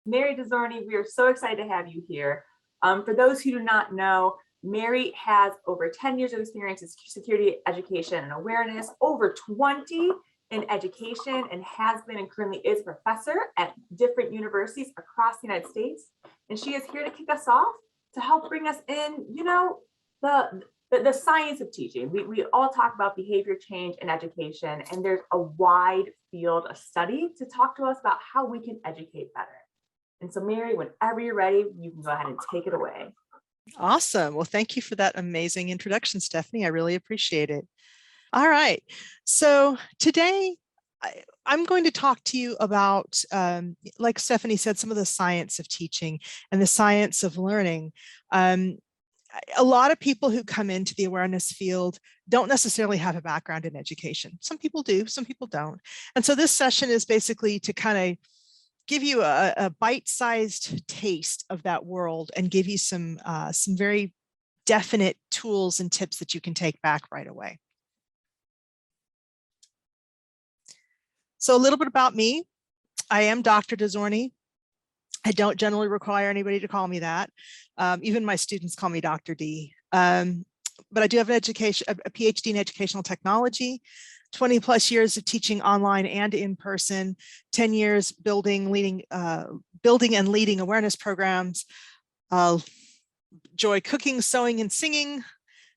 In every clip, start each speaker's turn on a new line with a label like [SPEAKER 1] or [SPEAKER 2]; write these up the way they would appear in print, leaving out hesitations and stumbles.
[SPEAKER 1] Mary Dziorny, we are so excited to have you here. For those who do not know, Mary has over 10 years of experience in security education and awareness, over 20 in education, and has been and currently is a professor at different universities across the United States. And she is here to kick us off to help bring us in, you know, the science of teaching. We all talk about behavior change in education, and there's a wide field of study to talk to us about how we can educate better. And so Mary, whenever you're ready, you can go ahead and take it away.
[SPEAKER 2] Awesome. Well, thank you for that amazing introduction, Stephanie. I really appreciate it. All right. So today I'm going to talk to you about, like Stephanie said, some of the science of teaching and the science of learning. A lot of people who come into the awareness field don't necessarily have a background in education. Some people do, some people don't. And so this session is basically to kind of give you a bite-sized taste of that world and give you some very definite tools and tips that you can take back right away. So a little bit about me. I am Dr. Dziorny. I don't generally require anybody to call me that. Even my students call me Dr. D. But I do have an education, a PhD in educational technology, 20 plus years of teaching online and in person, 10 years building and leading awareness programs, enjoy cooking, sewing, and singing.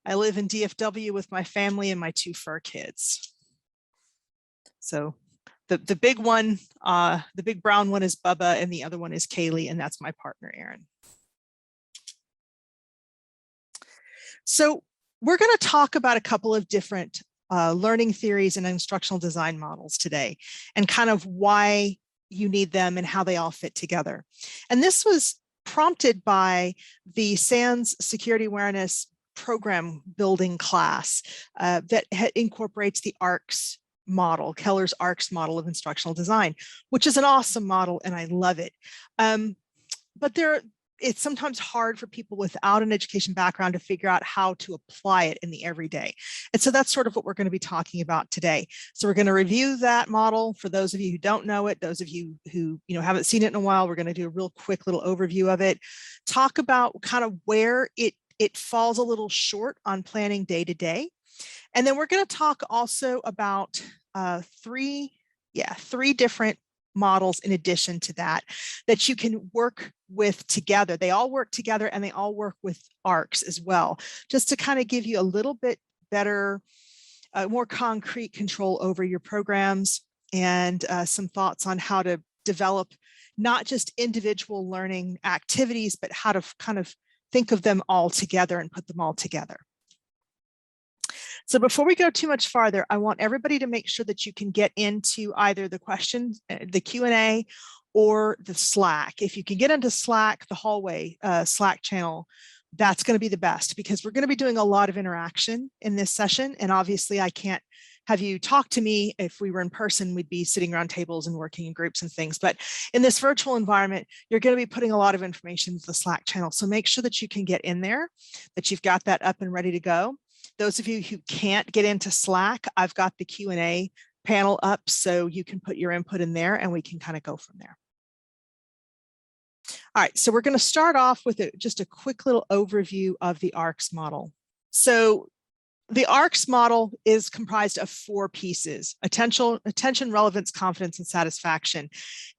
[SPEAKER 2] I live in DFW with my family and my 2 fur kids. So the big one, the big brown one is Bubba, and the other one is Kaylee, and that's my partner, Aaron. So we're going to talk about a couple of different learning theories and instructional design models today, and kind of why you need them and how they all fit together. And this was prompted by the SANS Security Awareness program building class that incorporates the ARCS model, Keller's ARCS model of instructional design, which is an awesome model, and I love it. But it's sometimes hard for people without an education background to figure out how to apply it in the everyday. And so that's sort of what we're going to be talking about today. So we're going to review that model for those of you who don't know it, those of you who haven't seen it in a while. We're going to do a real quick little overview of it, talk about kind of where it falls a little short on planning day to day. And then we're going to talk also about three different models in addition to that you can work with together. They all work together, and they all work with ARCS as well, just to kind of give you a little bit better, more concrete control over your programs, and some thoughts on how to develop not just individual learning activities, but how to kind of think of them all together and put them all together. So before we go too much farther, I want everybody to make sure that you can get into either the questions, the Q&A, or the Slack. If you can get into Slack, the hallway Slack channel, that's going to be the best, because we're going to be doing a lot of interaction in this session. And obviously I can't have you talk to me. If we were in person, we'd be sitting around tables and working in groups and things. But in this virtual environment, you're going to be putting a lot of information into the Slack channel. So make sure that you can get in there, that you've got that up and ready to go. Those of you who can't get into Slack, I've got the Q&A panel up, so you can put your input in there and we can kind of go from there. All right, so we're going to start off with just a quick little overview of the ARCS model. So the ARCS model is comprised of 4 pieces: attention, relevance, confidence, and satisfaction.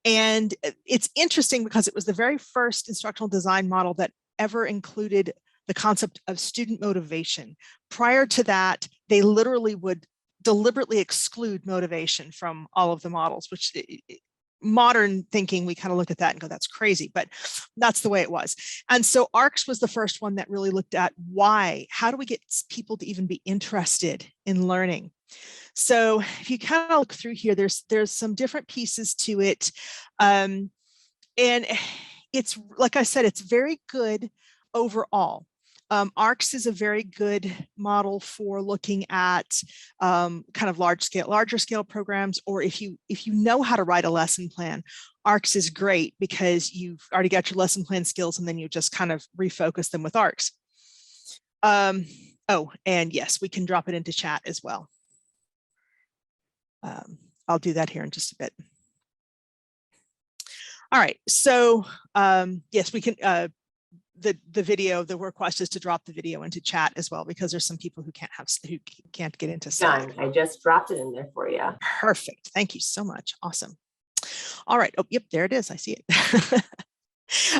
[SPEAKER 2] And it's interesting because it was the very first instructional design model that ever included the concept of student motivation. Prior to that, they literally would deliberately exclude motivation from all of the models, which modern thinking, we kind of look at that and go, that's crazy, but that's the way it was. And so ARCS was the first one that really looked at how do we get people to even be interested in learning? So if you kind of look through here, there's some different pieces to it. And it's, like I said, it's very good overall. ARCS is a very good model for looking at kind of larger scale programs, or if you know how to write a lesson plan, ARCS is great because you've already got your lesson plan skills, and then you just kind of refocus them with ARCS. Oh, and yes, we can drop it into chat as well. I'll do that here in just a bit. All right, so yes, we can, the video, the request is to drop the video into chat as well, because there's some people who can't get into Slack.
[SPEAKER 1] Done. I just dropped it in there for you.
[SPEAKER 2] Perfect. Thank you so much. Awesome. All right. Oh, yep, there it is. I see it.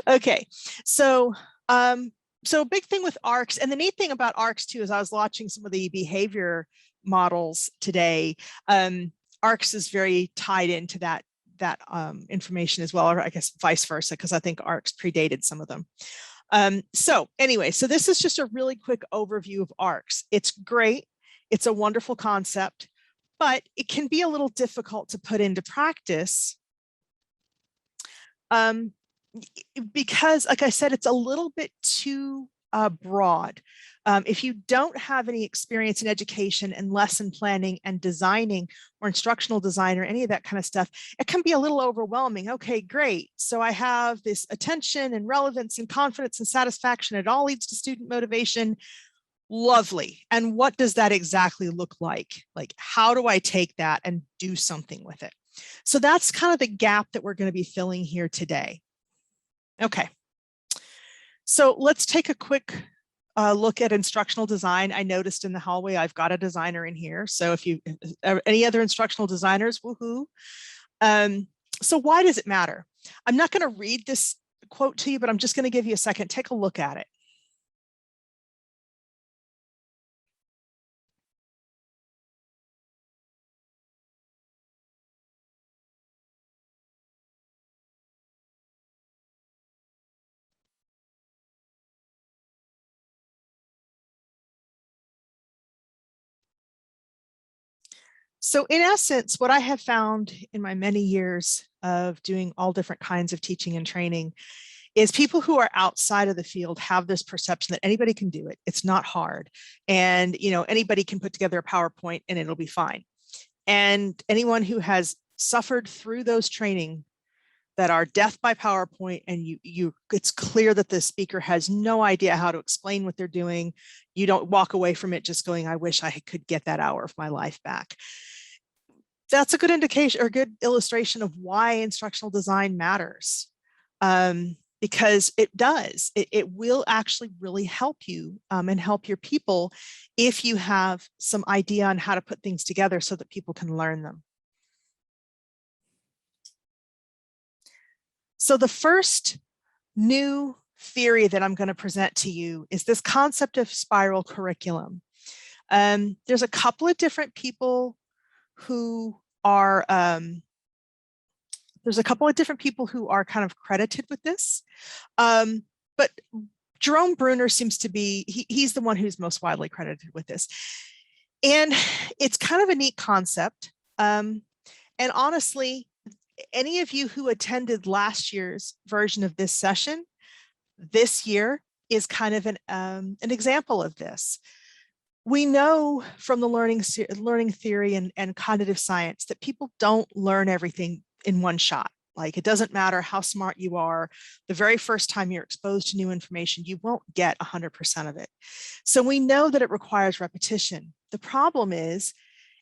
[SPEAKER 2] Okay, so so a big thing with ARCs, and the neat thing about ARCs too is I was watching some of the behavior models today. ARCs is very tied into that information as well, or I guess vice versa, because I think ARCs predated some of them. So anyway, so this is just a really quick overview of ARCs. It's great. It's a wonderful concept, but it can be a little difficult to put into practice because, like I said, it's a little bit too broad. If you don't have any experience in education and lesson planning and designing or instructional design or any of that kind of stuff, it can be a little overwhelming. Okay, great. So I have this attention and relevance and confidence and satisfaction. It all leads to student motivation. Lovely. And what does that exactly look like? Like, how do I take that and do something with it? So that's kind of the gap that we're going to be filling here today. Okay. So let's take a quick look at instructional design. I noticed in the hallway, I've got a designer in here. So if you, any other instructional designers, woohoo. So why does it matter? I'm not going to read this quote to you, but I'm just going to give you a second. Take a look at it. So in essence, what I have found in my many years of doing all different kinds of teaching and training is people who are outside of the field have this perception that anybody can do it. It's not hard. And, you know, anybody can put together a PowerPoint and it'll be fine. And anyone who has suffered through those training that are death by PowerPoint, and it's clear that the speaker has no idea how to explain what they're doing. You don't walk away from it just going, I wish I could get that hour of my life back. That's a good indication or good illustration of why instructional design matters. Because it does, it will actually really help you and help your people if you have some idea on how to put things together so that people can learn them. So the first new theory that I'm going to present to you is this concept of spiral curriculum. There's a couple of different people who are kind of credited with this, but Jerome Bruner seems to be, he's the one who's most widely credited with this. And it's kind of a neat concept. And honestly, any of you who attended last year's version of this session, this year is kind of an example of this. We know from the learning theory and cognitive science that people don't learn everything in one shot. Like, it doesn't matter how smart you are, the very first time you're exposed to new information, you won't get 100% of it. So we know that it requires repetition. The problem is,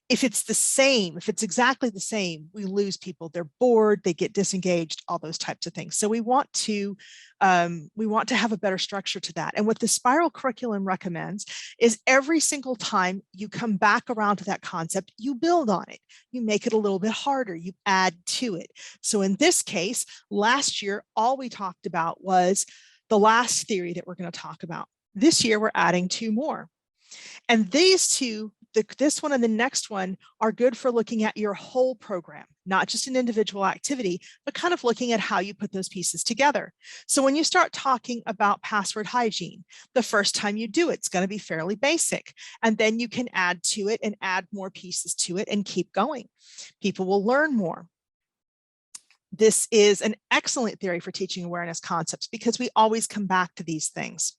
[SPEAKER 2] if it's the same, if it's exactly the same, we lose people. They're bored, they get disengaged, all those types of things. So we want to have a better structure to that. And what the spiral curriculum recommends is every single time you come back around to that concept, you build on it. You make it a little bit harder, you add to it. So in this case, last year, all we talked about was the last theory that we're going to talk about. This year, we're adding 2 more. And these 2, this one and the next one, are good for looking at your whole program, not just an individual activity, but kind of looking at how you put those pieces together. So when you start talking about password hygiene, the first time you do it, it's going to be fairly basic. And then you can add to it and add more pieces to it and keep going. People will learn more. This is an excellent theory for teaching awareness concepts because we always come back to these things.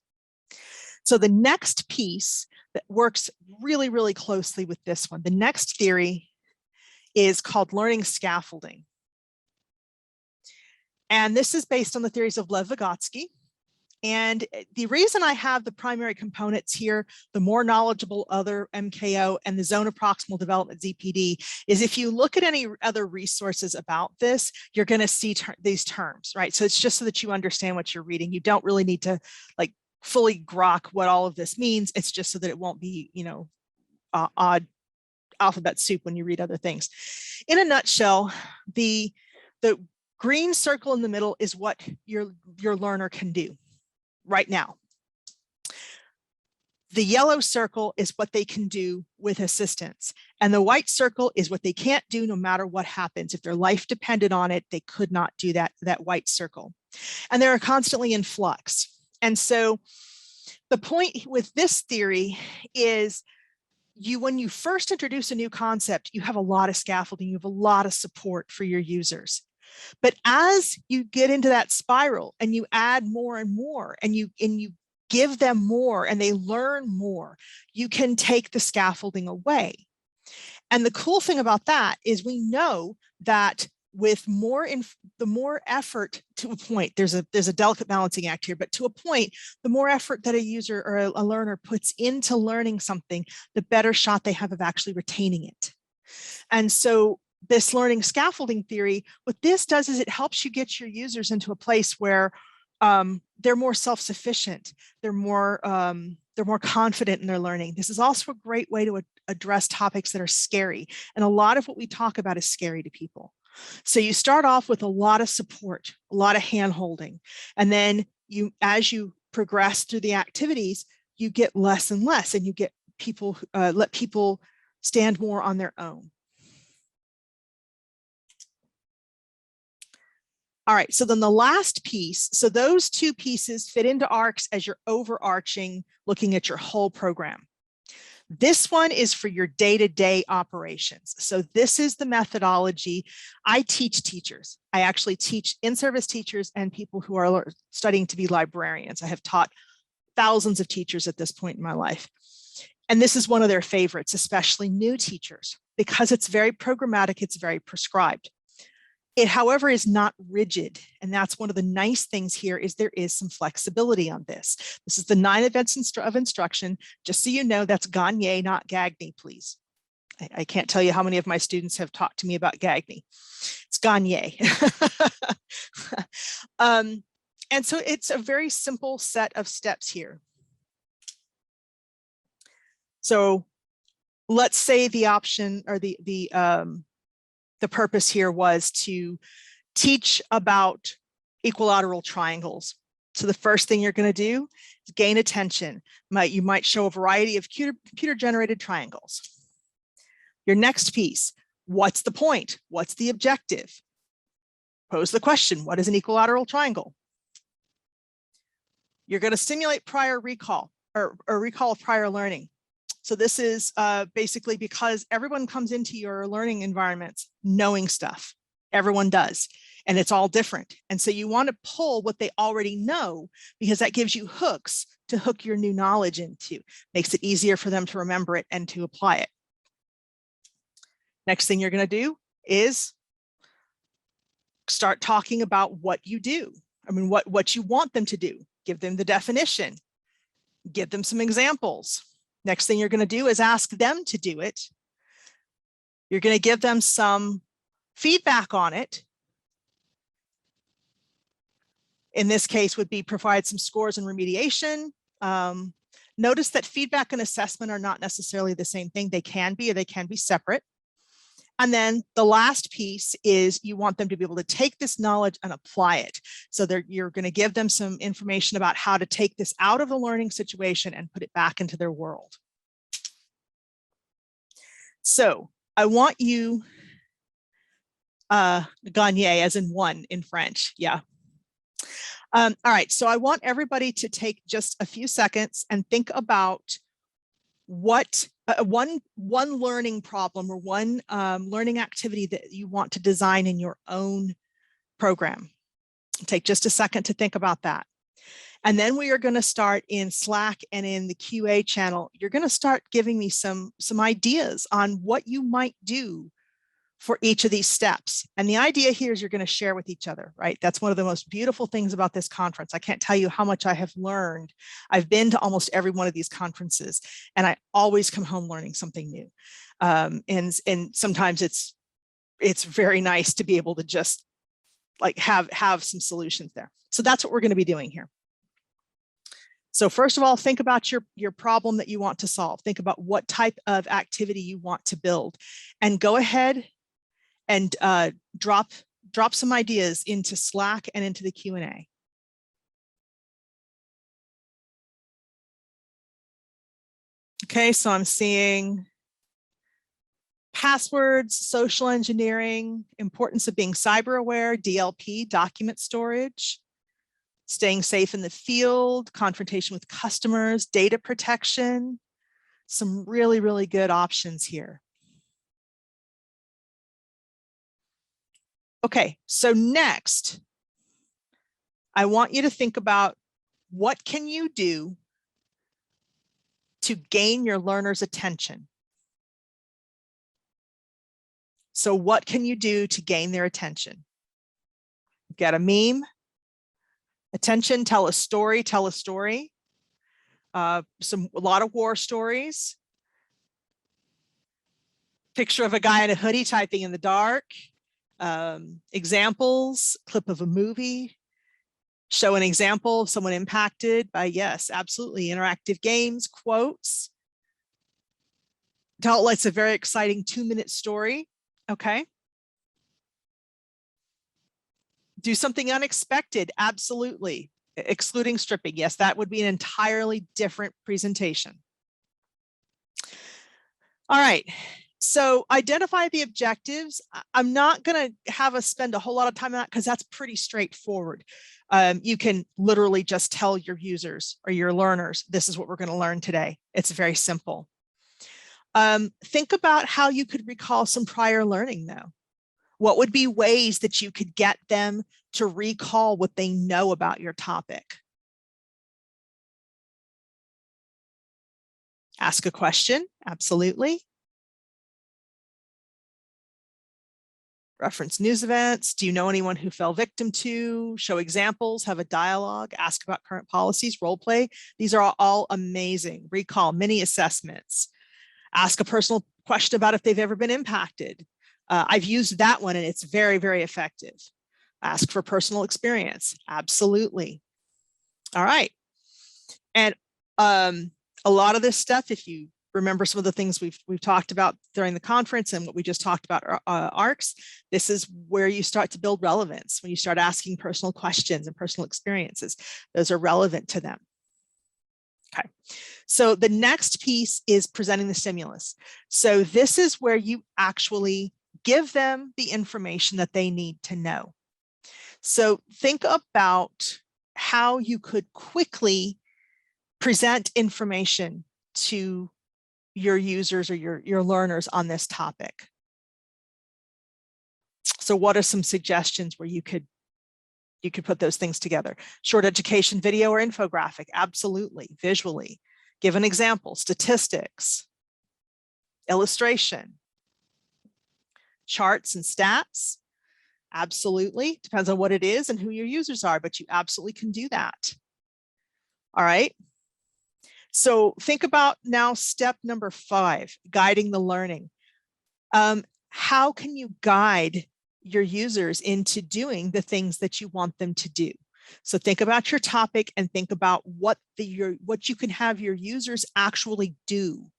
[SPEAKER 2] So the next piece that works really, really closely with this one, the next theory is called learning scaffolding. And this is based on the theories of Lev Vygotsky And the reason I have the primary components here, the more knowledgeable other MKO and the zone of proximal development ZPD, is if you look at any other resources about this, you're going to see these terms, right? So it's just so that you understand what you're reading. You don't really need to like fully grok what all of this means. It's just so that it won't be, you know, odd alphabet soup when you read other things. In a nutshell, the green circle in the middle is what your learner can do right now. The yellow circle is what they can do with assistance. And the white circle is what they can't do no matter what happens. If their life depended on it, they could not do that white circle. And they're constantly in flux. And so the point with this theory is when you first introduce a new concept, you have a lot of scaffolding, you have a lot of support for your users. But as you get into that spiral and you add more and more and you give them more and they learn more, you can take the scaffolding away. And the cool thing about that is we know that with the more effort, to a point, there's a delicate balancing act here, but to a point, the more effort that a user or a learner puts into learning something, the better shot they have of actually retaining it. And so this learning scaffolding theory, what this does is it helps you get your users into a place where they're more self-sufficient, they're more confident in their learning. This is also a great way to address topics that are scary. And a lot of what we talk about is scary to people. So you start off with a lot of support, a lot of hand-holding, and then as you progress through the activities, you get less and less, and you get people, let people stand more on their own. All right, so then the last piece, so those two pieces fit into ARCs as your overarching, looking at your whole program. This one is for your day-to-day operations. So this is the methodology. I teach teachers. I actually teach in-service teachers and people who are studying to be librarians. I have taught thousands of teachers at this point in my life. And this is one of their favorites, especially new teachers, because it's very programmatic, it's very prescribed. It, however, is not rigid. And that's one of the nice things here is there is some flexibility on this. This is the 9 events of instruction. Just so you know, that's Gagne, not Gagne, please. I can't tell you how many of my students have talked to me about Gagne. It's Gagne. And so it's a very simple set of steps here. So let's say the option or the purpose here was to teach about equilateral triangles. So the first thing you're going to do is gain attention. You might show a variety of computer-generated triangles. Your next piece, what's the point? What's the objective? Pose the question, what is an equilateral triangle? You're going to simulate prior recall or recall of prior learning. So this is basically because everyone comes into your learning environments knowing stuff. Everyone does, and it's all different. And so you want to pull what they already know because that gives you hooks to hook your new knowledge into. Makes it easier for them to remember it and to apply it. Next thing you're going to do is start talking about what you do. I mean, what you want them to do. Give them the definition. Give them some examples. Next thing you're going to do is ask them to do it. You're going to give them some feedback on it. In this case would be provide some scores and remediation. Notice that feedback and assessment are not necessarily the same thing. They can be, or they can be separate. And then the last piece is you want them to be able to take this knowledge and apply it. So you're going to give them some information about how to take this out of the learning situation and put it back into their world. So I want you, gagner as in one in French, yeah. All right, so I want everybody to take just a few seconds and think about what one learning problem or one learning activity that you want to design in your own program. Take just a second to think about that. And then we are going to start in Slack and in the QA channel. You're going to start giving me some ideas on what you might do for each of these steps. And the idea here is you're going to share with each other, right? That's one of the most beautiful things about this conference. I can't tell you how much I have learned. I've been to almost every one of these conferences, and I always come home learning something new. And sometimes it's very nice to be able to just like have some solutions there. So that's what we're going to be doing here. So first of all, think about your problem that you want to solve. Think about what type of activity you want to build, and go ahead and drop some ideas into Slack and into the Q&A. Okay, so I'm seeing passwords, social engineering, importance of being cyber aware, DLP, document storage, staying safe in the field, confrontation with customers, data protection. Some really, really good options here. Okay, so next, I want you to think about what can you do to gain your learners' attention. So what can you do to gain their attention? Get a meme, attention, tell a story, a lot of war stories, picture of a guy in a hoodie typing in the dark, examples, clip of a movie, show an example of someone impacted by, yes, absolutely, interactive games, quotes. Tell it's a very exciting 2-minute story, okay? Do something unexpected, absolutely. Excluding stripping, yes, that would be an entirely different presentation. All right. So identify the objectives. I'm not going to have us spend a whole lot of time on that because that's pretty straightforward. You can literally just tell your users or your learners, this is what we're going to learn today. It's very simple. Think about how you could recall some prior learning though. What would be ways that you could get them to recall what they know about your topic? Ask a question, absolutely. Reference news events. Do you know anyone who fell victim to? Show examples, have a dialogue, ask about current policies, role play. These are all amazing. Recall, mini assessments. Ask a personal question about if they've ever been impacted. I've used that one and it's very, very effective. Ask for personal experience. Absolutely. All right. And a lot of this stuff, if you remember some of the things we've talked about during the conference and what we just talked about ARCs, this is where you start to build relevance. When you start asking personal questions and personal experiences, those are relevant to them. Okay, so the next piece is presenting the stimulus. So this is where you actually give them the information that they need to know. So think about how you could quickly present information to your users or your learners on this topic. So what are some suggestions where you could put those things together? Short education video or infographic, absolutely, visually. Give an example, statistics, illustration, charts and stats, absolutely. Depends on what it is and who your users are, but you absolutely can do that. All right. So think about now step number 5, guiding the learning. How can you guide your users into doing the things that you want them to do? So think about your topic and think about what you can have your users actually do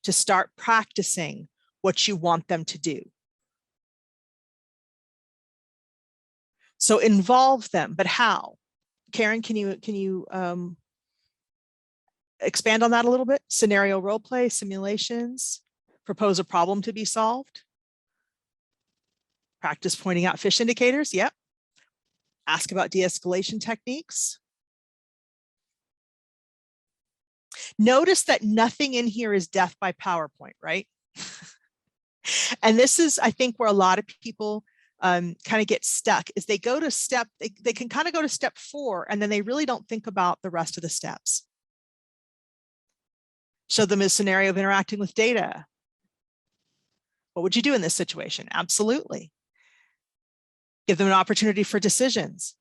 [SPEAKER 2] to start practicing what you want them to do. So involve them, but how? Karen, can you expand on that a little bit? Scenario role play, simulations, propose a problem to be solved. Practice pointing out fish indicators. Yep. Ask about de-escalation techniques. Notice that nothing in here is death by PowerPoint, right? And this is, I think, where a lot of people kind of get stuck is they go to they can kind of go to step 4 and then they really don't think about the rest of the steps. Show them a scenario of interacting with data. What would you do in this situation? Absolutely. Give them an opportunity for decisions.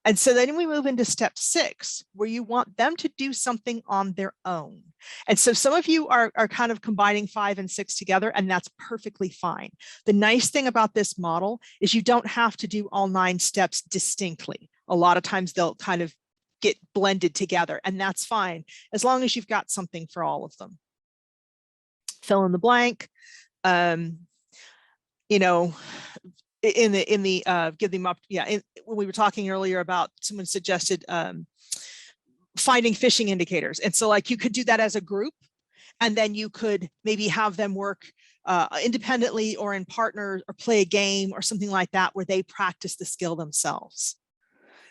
[SPEAKER 2] And so then we move into step 6, where you want them to do something on their own. And so some of you are kind of combining 5 and 6 together, and that's perfectly fine. The nice thing about this model is you don't have to do all 9 steps distinctly. A lot of times they'll kind of get blended together, and that's fine, as long as you've got something for all of them. Fill in the blank. You know, give them up. Yeah, when we were talking earlier about, someone suggested finding phishing indicators. And so like you could do that as a group, and then you could maybe have them work independently or in partner, or play a game or something like that, where they practice the skill themselves.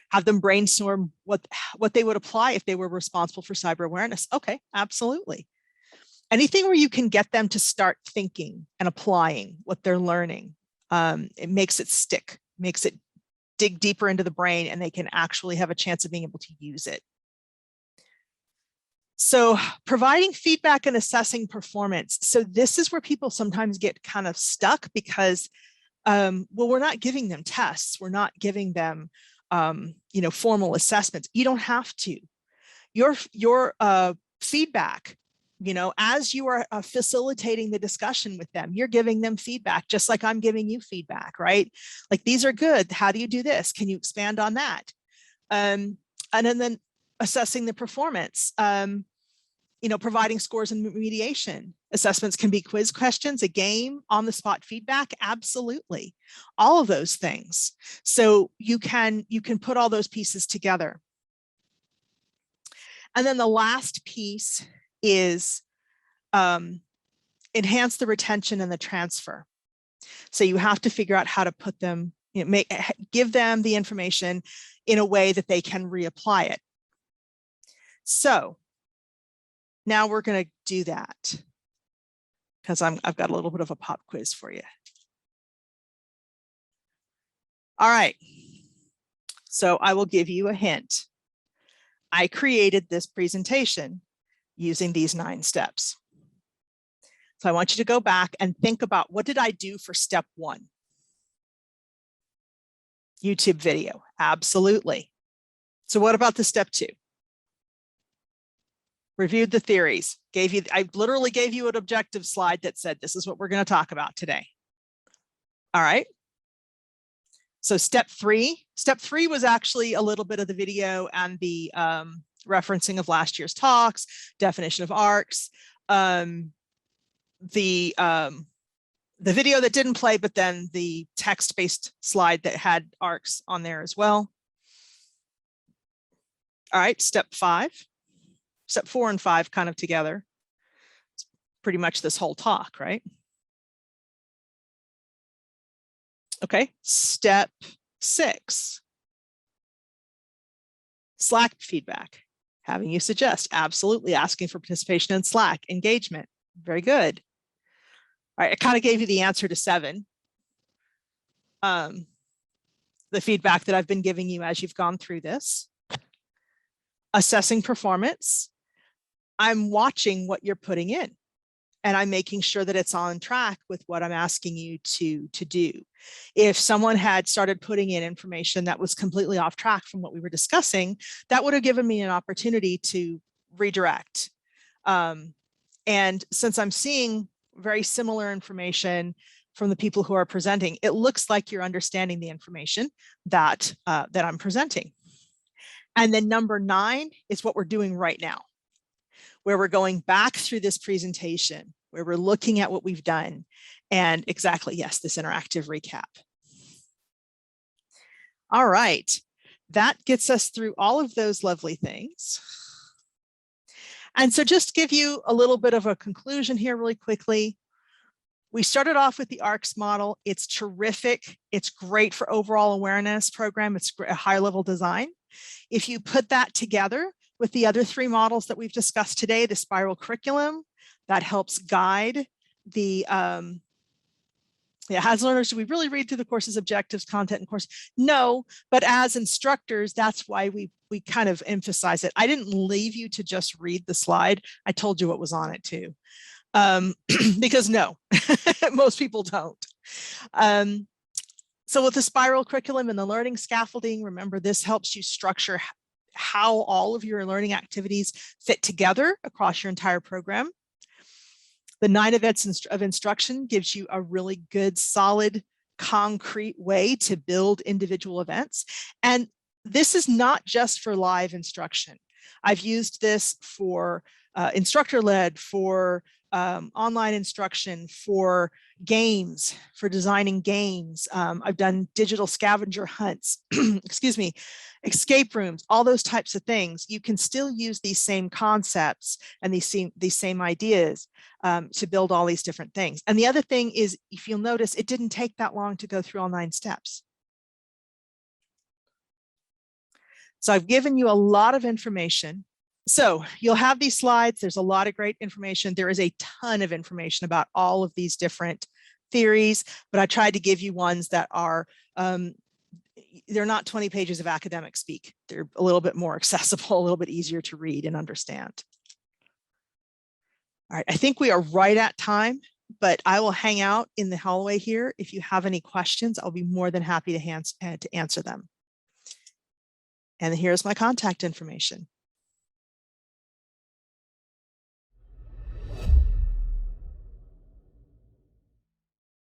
[SPEAKER 2] Have them brainstorm what they would apply if they were responsible for cyber awareness. Okay, absolutely. Anything where you can get them to start thinking and applying what they're learning. It makes it stick, makes it dig deeper into the brain, and they can actually have a chance of being able to use it. So providing feedback and assessing performance. So this is where people sometimes get kind of stuck because, well, we're not giving them tests. We're not giving them, formal assessments. You don't have to. Your feedback, as you are facilitating the discussion with them, you're giving them feedback, just like I'm giving you feedback, right? Like, these are good. How do you do this? Can you expand on that? And then assessing the performance, providing scores and remediation. Assessments can be quiz questions, a game, on-the-spot feedback, absolutely. All of those things. So you can put all those pieces together. And then the last piece is enhance the retention and the transfer. So you have to figure out how to put them, give them the information in a way that they can reapply it. So now we're going to do that, because I've got a little bit of a pop quiz for you. All right. So I will give you a hint. I created this presentation using these 9 steps. So I want you to go back and think about, what did I do for step 1? YouTube video, absolutely. So what about the step 2? Reviewed the theories, I literally gave you an objective slide that said, this is what we're going to talk about today. All right. So step 3 was actually a little bit of the video and the referencing of last year's talks, definition of ARCs, the video that didn't play, but then the text-based slide that had ARCs on there as well. All right, step 5. Step 4 and 5 kind of together. It's pretty much this whole talk, right? Okay, step 6. Slack feedback. Having you suggest, absolutely, asking for participation in Slack, engagement. Very good. All right, I kind of gave you the answer to 7. The feedback that I've been giving you as you've gone through this. Assessing performance. I'm watching what you're putting in, and I'm making sure that it's on track with what I'm asking you to do. If someone had started putting in information that was completely off track from what we were discussing, that would have given me an opportunity to redirect. And since I'm seeing very similar information from the people who are presenting, it looks like you're understanding the information that I'm presenting. And then number 9 is what we're doing right now, where we're going back through this presentation, where we're looking at what we've done. And exactly, yes, this interactive recap. All right, that gets us through all of those lovely things. And so just to give you a little bit of a conclusion here really quickly. We started off with the ARCS model. It's terrific. It's great for overall awareness program. It's a high level design. If you put that together with the other 3 models that we've discussed today, the spiral curriculum, that helps guide the, as learners, do we really read through the course's objectives, content, and course? No, but as instructors, that's why we kind of emphasize it. I didn't leave you to just read the slide. I told you what was on it too. Because no, most people don't. So with the spiral curriculum and the learning scaffolding, remember this helps you structure how all of your learning activities fit together across your entire program. The 9 events of instruction gives you a really good, solid, concrete way to build individual events. And this is not just for live instruction. I've used this for instructor-led, for online instruction, for games, for designing games. I've done digital scavenger hunts, excuse me, escape rooms, all those types of things. You can still use these same concepts and these same ideas to build all these different things. And the other thing is, if you'll notice, it didn't take that long to go through all 9 steps. So I've given you a lot of information. So you'll have these slides. There's a lot of great information. There is a ton of information about all of these different theories, but I tried to give you ones that are, they're not 20 pages of academic speak. They're a little bit more accessible, a little bit easier to read and understand. All right, I think we are right at time, but I will hang out in the hallway here. If you have any questions, I'll be more than happy to answer them. And here's my contact information.